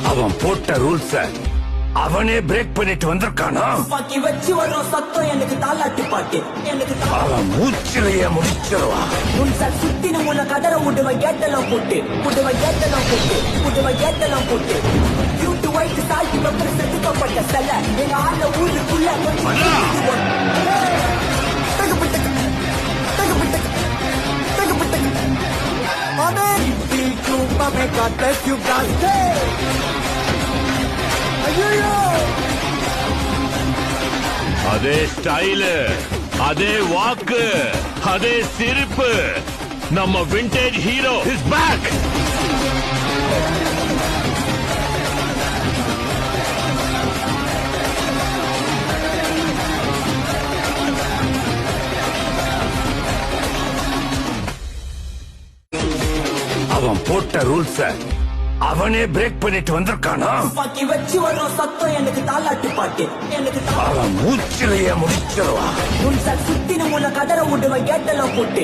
அவன் போட்ட ரூல்ஸ அவனே பிரேக் பண்ணிட்டு வந்திருக்கானா? வச்சு வரும் சத்தம் எனக்கு தாலாட்டு பாட்டு எனக்கு அவன் மூச்சிலேயே முடிச்சிருவான். சுத்தின உன்னை கதற விடுவன் கேட்டெல்லாம் போட்டு யூட்டு வைத்து தாழ்த்தி பக்கம் செதுக்கப்பட்ட செல்ல எங்க ஆள ஊருக்குள்ள அதே ஸ்டைலு, அதே வாக்கு, அதே சிரிப்பு. நம்ம விண்டேஜ் ஹீரோ இஸ் பேக். அவன் போட்ட ரூல்ஸ அவனே பிரேக் பண்ணிட்டு வந்திருக்கானா? வச்சு வரும் சத்தம் எனக்கு தாலாட்டு பாட்டு எனக்கு அவன் மூச்சிலேயே முடிச்சிருவான். சுத்தின உன்னை கதற விடுவன் கேட்டெல்லாம் போட்டு